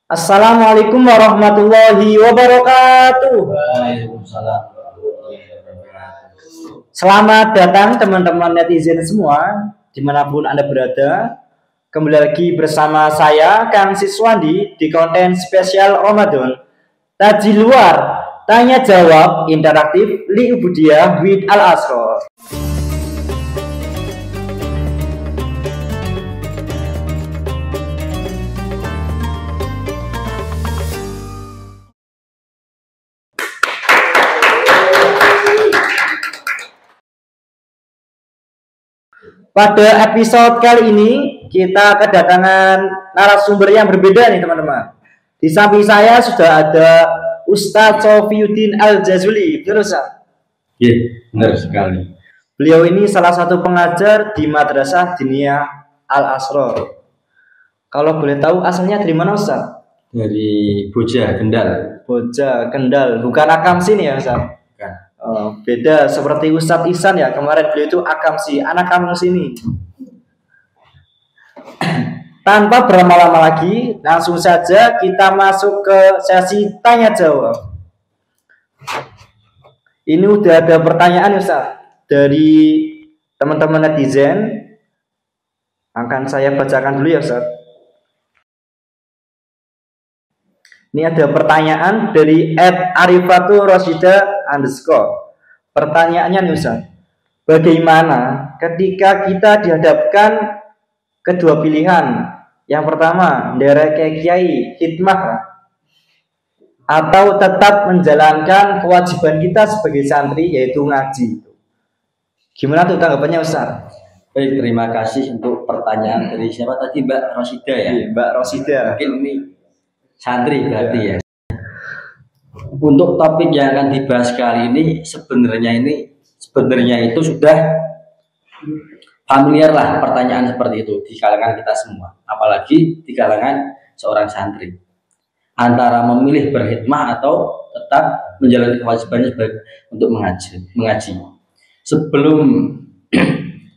Assalamualaikum warahmatullahi wabarakatuh. Waalaikumsalam. Selamat datang teman-teman netizen semua, dimanapun Anda berada. Kembali lagi bersama saya, Kang Siswandi, di konten spesial Ramadan. Taji luar, tanya jawab interaktif Li Ubudiyah with Al Asror. Pada episode kali ini kita kedatangan narasumber yang berbeda nih teman-teman. Di samping saya sudah ada Ustadz Sofiuddin Al-Jazuli. Betul Ustaz? Iya, benar sekali. Beliau ini salah satu pengajar di Madrasah Diniyah Al Asror. Kalau boleh tahu asalnya dari mana Ustaz? Dari Boja Kendal. Boja Kendal, bukan Akam sini ya Ustaz? Beda seperti Ustadz Ihsan ya, kemarin beliau itu Akam sih, anak kampung sini. Tanpa berlama-lama lagi, langsung saja kita masuk ke sesi tanya jawab. Ini udah ada pertanyaan Ustaz dari teman-teman netizen. Akan saya bacakan dulu ya Ustaz. Ini ada pertanyaan dari @arifaturosida_. Pertanyaannya nih Ustaz, bagaimana ketika kita dihadapkan kedua pilihan? Yang pertama, nderek kiai hikmah atau tetap menjalankan kewajiban kita sebagai santri yaitu ngaji. Gimana tuh tanggapannya Ustaz? Baik, terima kasih untuk pertanyaan dari siapa tadi, Mbak Rosida ya? Iya, Mbak Rosida. Mungkin ini santri berarti ya. Untuk topik yang akan dibahas kali ini sebenarnya itu sudah familiar lah pertanyaan seperti itu di kalangan kita semua, apalagi di kalangan seorang santri, antara memilih berkhidmah atau tetap menjalani kewajibannya untuk mengaji. Sebelum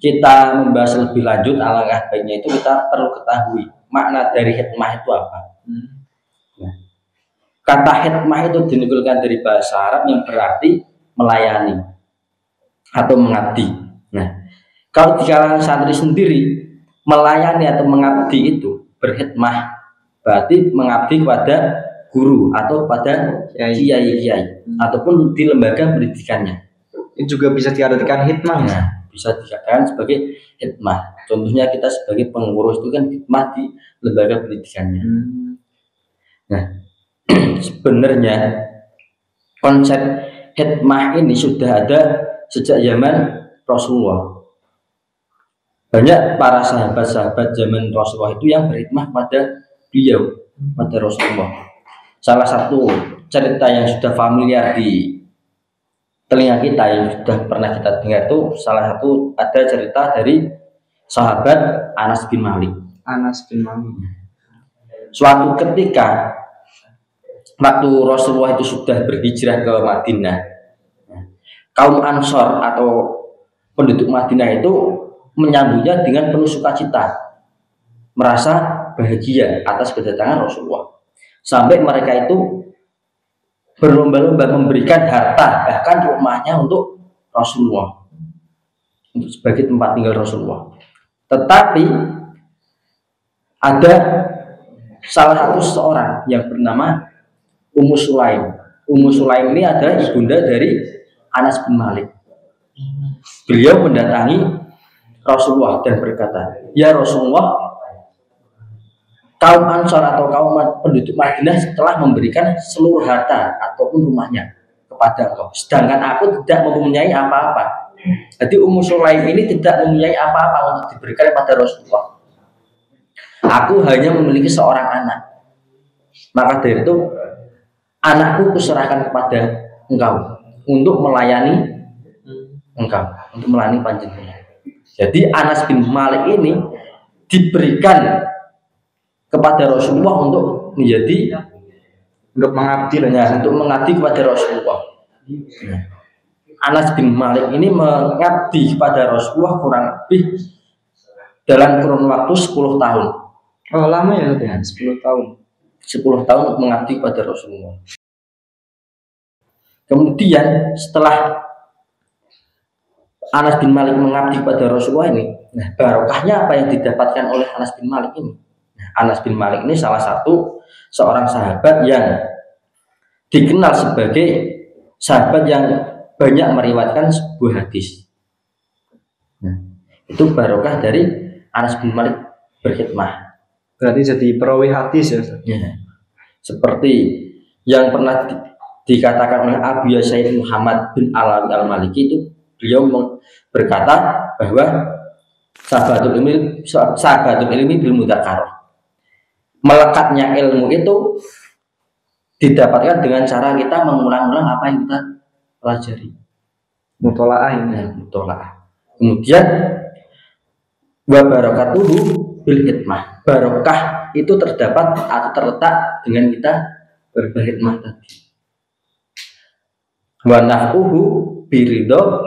kita membahas lebih lanjut, alangkah baiknya itu kita perlu ketahui makna dari khidmah itu apa. Kata khidmah itu dinukilkan dari bahasa Arab yang berarti melayani atau mengabdi. Nah, kalau di kalangan santri sendiri, melayani atau mengabdi itu berkhidmah berarti mengabdi kepada guru atau pada kiai ataupun di lembaga pendidikannya. Ini juga bisa diartikan khidmah. Nah, bisa dikatakan sebagai khidmah. Contohnya kita sebagai pengurus itu kan khidmah di lembaga pendidikannya. Nah, sebenarnya konsep khidmah ini sudah ada sejak zaman Rasulullah. Banyak para sahabat-sahabat zaman Rasulullah itu yang berkhidmah pada beliau, pada Rasulullah. Salah satu cerita yang sudah familiar di telinga kita, yang sudah pernah kita dengar itu, salah satu ada cerita dari sahabat Anas bin Malik. Suatu ketika waktu Rasulullah itu sudah berhijrah ke Madinah, kaum Ansor atau penduduk Madinah itu menyambutnya dengan penuh sukacita, merasa bahagia atas kedatangan Rasulullah, sampai mereka itu berlomba-lomba memberikan harta, bahkan rumahnya untuk Rasulullah, untuk sebagai tempat tinggal Rasulullah. Tetapi ada salah satu seorang yang bernama Ummu Sulaim. Ummu Sulaim ini adalah ibunda dari Anas bin Malik. Beliau mendatangi Rasulullah dan berkata, "Ya Rasulullah, kaum Ansor atau kaum penduduk Madinah telah memberikan seluruh harta ataupun rumahnya kepada engkau, sedangkan aku tidak mempunyai apa-apa." Jadi Ummu Sulaim ini tidak mempunyai apa-apa untuk diberikan kepada Rasulullah. "Aku hanya memiliki seorang anak. Maka dari itu anakku kuserahkan kepada engkau untuk melayani engkau, untuk melayani panjenengan." Jadi Anas bin Malik ini diberikan kepada Rasulullah untuk mengabdi kepada Rasulullah. Anas bin Malik ini mengabdi kepada Rasulullah kurang lebih dalam kurun waktu 10 tahun. Oh, lama ya, 10 tahun. 10 tahun mengabdi pada Rasulullah. Kemudian setelah Anas bin Malik mengabdi pada Rasulullah ini, nah barokahnya apa yang didapatkan oleh Anas bin Malik ini? Nah, Anas bin Malik ini salah satu seorang sahabat yang dikenal sebagai sahabat yang banyak meriwayatkan sebuah hadis. Nah, itu barokah dari Anas bin Malik berkhidmah. Berarti jadi perawi hadis ya? Ya. Seperti yang pernah dikatakan oleh Abu Said Muhammad bin Alawi Al-Maliki, itu beliau berkata bahwa sahabatul ilmi bil mudzakarah. Melekatnya ilmu itu didapatkan dengan cara kita mengulang-ulang apa yang kita pelajari. Mutolaah ini. Ya, mutolaah. Kemudian wa barakatuhu bil hikmah. Barokah itu terdapat atau terletak dengan kita berkhidmah tadi. Wa naf'uhu biridho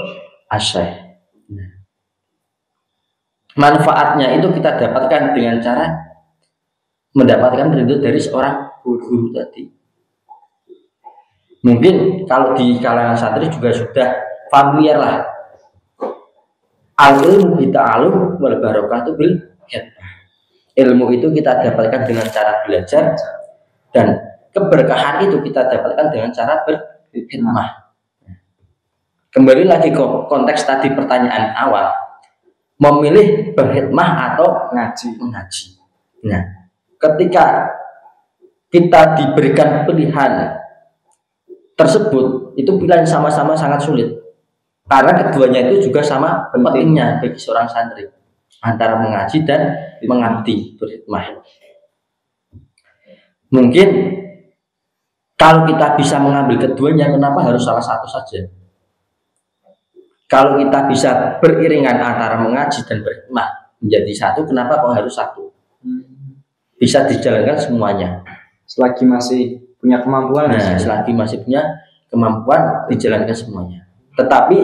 asyai. Manfaatnya itu kita dapatkan dengan cara mendapatkan ridho dari seorang guru tadi. Mungkin kalau di kalangan santri juga sudah familiar lah. Al-ilmu bita'alum wal barakatuh bil hikmah. Ilmu itu kita dapatkan dengan cara belajar, dan keberkahan itu kita dapatkan dengan cara berhikmah. Kembali lagi ke konteks tadi pertanyaan awal, memilih berhikmah atau mengaji. Nah, ketika kita diberikan pilihan tersebut, itu pilihan sama-sama sangat sulit, karena keduanya itu juga sama pentingnya bagi seorang santri, antara mengaji dan mengabdi berhikmah. Mungkin kalau kita bisa mengambil keduanya, kenapa harus salah satu saja? Kalau kita bisa beriringan antara mengaji dan berhikmah menjadi satu, kenapa kok harus satu? Bisa dijalankan semuanya selagi masih punya kemampuan. Nah, selagi masih punya kemampuan, dijalankan semuanya. Tetapi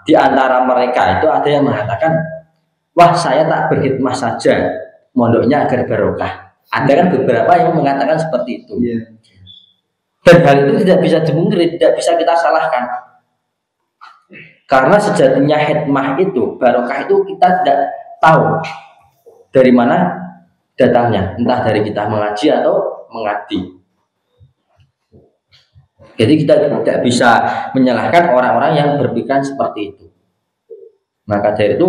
di antara mereka itu ada yang mengatakan, wah saya tak berhikmah saja, mondoknya agar barokah. Ada kan beberapa yang mengatakan seperti itu. Dan hal itu tidak bisa dimungkiri, tidak bisa kita salahkan. Karena sejatinya hikmah itu, barokah itu kita tidak tahu dari mana datangnya, entah dari kita mengaji atau mengabdi. Jadi kita tidak bisa menyalahkan orang-orang yang berpikiran seperti itu. Maka dari itu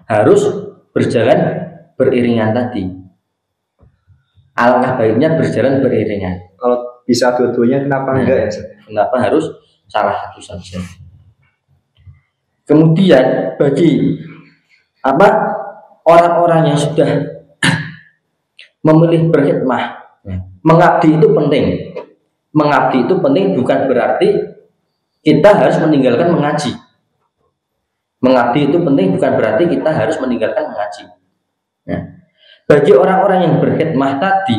harus berjalan beriringan tadi. Alangkah baiknya berjalan beriringan. Kalau bisa dua-duanya, kenapa enggak ya? Kenapa harus salah satu saja? Kemudian bagi orang-orang yang sudah memilih berkhidmah, mengabdi itu penting. Mengabdi itu penting bukan berarti kita harus meninggalkan mengaji. Mengabdi itu penting bukan berarti kita harus meninggalkan mengaji. Nah, bagi orang-orang yang berkhidmah tadi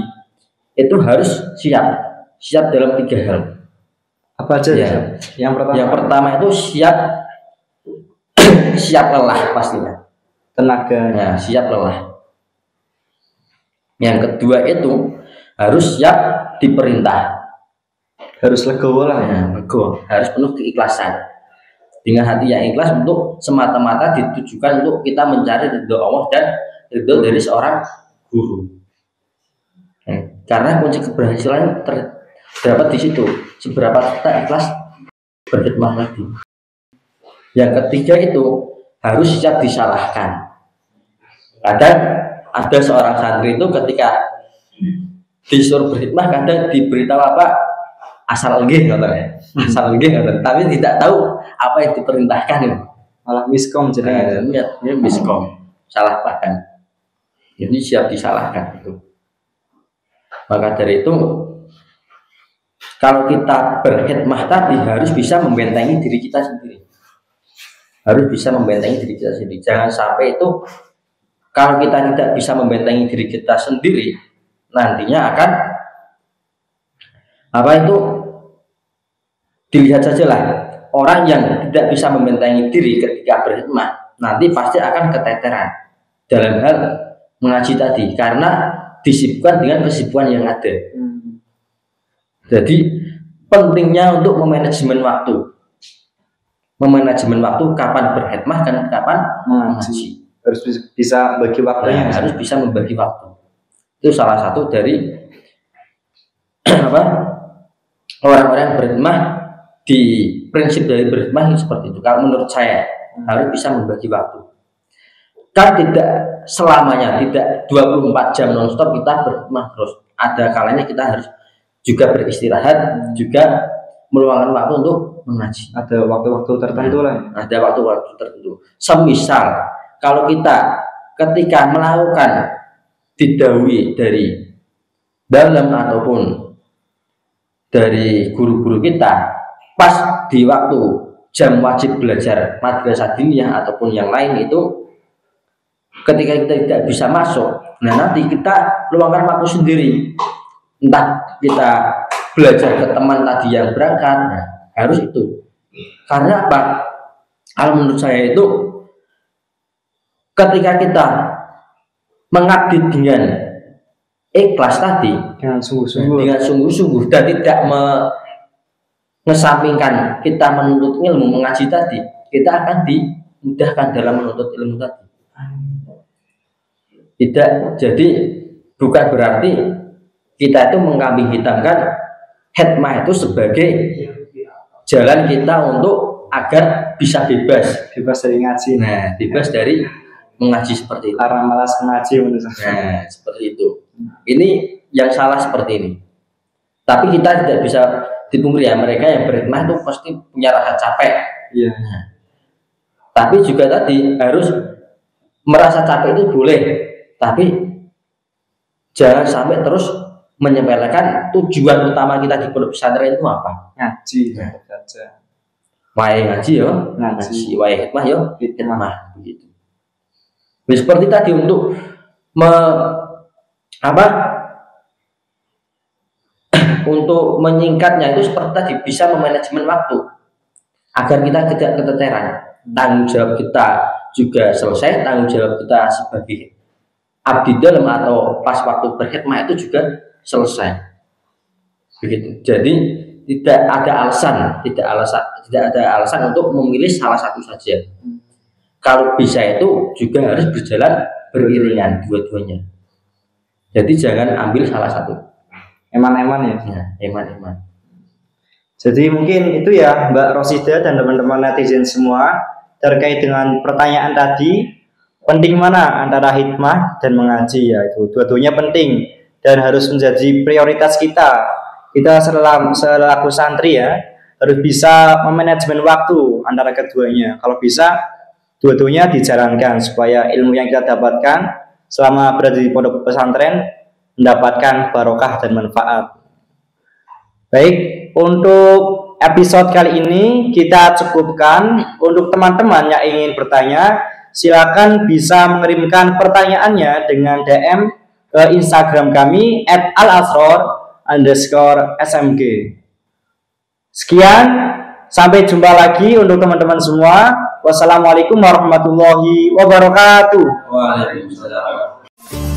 itu harus siap dalam 3 hal. Apa aja ya? Yang pertama itu siap lelah pastinya, tenaga. Nah, siap lelah. Yang kedua itu harus siap diperintah, harus legowo lah. Legowo, harus penuh keikhlasan, dengan hati yang ikhlas untuk semata-mata ditujukan untuk kita mencari ridho Allah dan ridho dari seorang guru. Karena kunci keberhasilan terdapat di situ, seberapa kita ikhlas berkhidmah lagi. Yang ketiga itu harus siap disalahkan. Kadang ada seorang santri itu ketika disuruh berkhidmah, kadang diberitahu asal nggih katanya, tapi tidak tahu apa yang diperintahkan, malah miskom jenenge. Miskom, salah paham. Jadi siap disalahkan itu. Maka dari itu, kalau kita berkhidmah tadi harus bisa membentengi diri kita sendiri. Harus bisa membentengi diri kita sendiri. Jangan sampai itu, kalau kita tidak bisa membentengi diri kita sendiri, nantinya akan dilihat sajalah, orang yang tidak bisa membentengi diri ketika berkhidmah nanti pasti akan keteteran dalam hal mengaji tadi, karena disibukkan dengan kesibukan yang ada. Jadi pentingnya untuk memanajemen waktu. Memanajemen waktu kapan berkhidmah dan kapan mengaji. Harus bisa bagi waktunya. Harus bisa membagi waktu. Itu salah satu dari apa? Orang-orang berkhidmah, di prinsip dari berkhidmah seperti itu. Kalau menurut saya harus bisa membagi waktu. Kan tidak selamanya, tidak 24 jam nonstop kita berkhidmah terus. Ada kalanya kita harus juga beristirahat, juga meluangkan waktu untuk mengaji. Ada waktu-waktu tertentu lah. Ada waktu-waktu tertentu. Semisal kalau kita ketika melakukan didhawuhi dari dalam ataupun dari guru-guru kita, pas di waktu jam wajib belajar madrasah diniyah ataupun yang lain itu, ketika kita tidak bisa masuk, nah nanti kita luangkan waktu sendiri, entah kita belajar ke teman tadi yang berangkat, nah, harus itu. Karena apa? Kalau menurut saya itu, ketika kita mengabdi dengan ikhlas tadi, dengan sungguh-sungguh dan tidak mengesampingkan kita menuntut ilmu, mengaji tadi, kita akan dimudahkan dalam menuntut ilmu tadi. Tidak, jadi bukan berarti kita itu mengkambing hitamkan khidmah itu sebagai jalan kita untuk agar bisa bebas dari ngaji. Nah, bebas dari mengaji seperti itu. Karena malas mengaji menurut saya. Nah, seperti itu. Ini yang salah seperti ini. Tapi kita tidak bisa dipungkiri ya, mereka yang berkhidmah itu pasti punya rasa capek. Iya. Nah, tapi juga tadi harus merasa capek itu boleh, tapi jangan sampai terus menyepelekan tujuan utama kita di pondok pesantren itu apa? Ngaji. Wae ngaji yo, ngaji. Wae khidmah yo, khidmah begitu. Seperti tadi untuk untuk menyingkatnya itu seperti tadi, bisa memanajemen waktu agar kita tidak keteteran. Tanggung jawab kita juga selesai, tanggung jawab kita sebagai abdi dalam atau pas waktu berkhidmah itu juga selesai. Begitu. Jadi tidak ada alasan untuk memilih salah satu saja. Kalau bisa itu juga harus berjalan beriringan dua-duanya. Jadi jangan ambil salah satu. Eman-eman ya. Nah, eman-eman. Jadi mungkin itu ya Mbak Rosida dan teman-teman netizen semua terkait dengan pertanyaan tadi, penting mana antara hikmah dan mengaji, ya itu dua-duanya penting dan harus menjadi prioritas kita. Kita selaku santri ya harus bisa memanajemen waktu antara keduanya. Kalau bisa dua-duanya dijalankan supaya ilmu yang kita dapatkan selama berada di pondok pesantren mendapatkan barokah dan manfaat. Baik, untuk episode kali ini kita cukupkan. Untuk teman-teman yang ingin bertanya, silakan bisa mengirimkan pertanyaannya dengan DM ke Instagram kami @alasror_smg. Sekian, sampai jumpa lagi untuk teman-teman semua. Wassalamualaikum warahmatullahi wabarakatuh. Waalaikumsalam.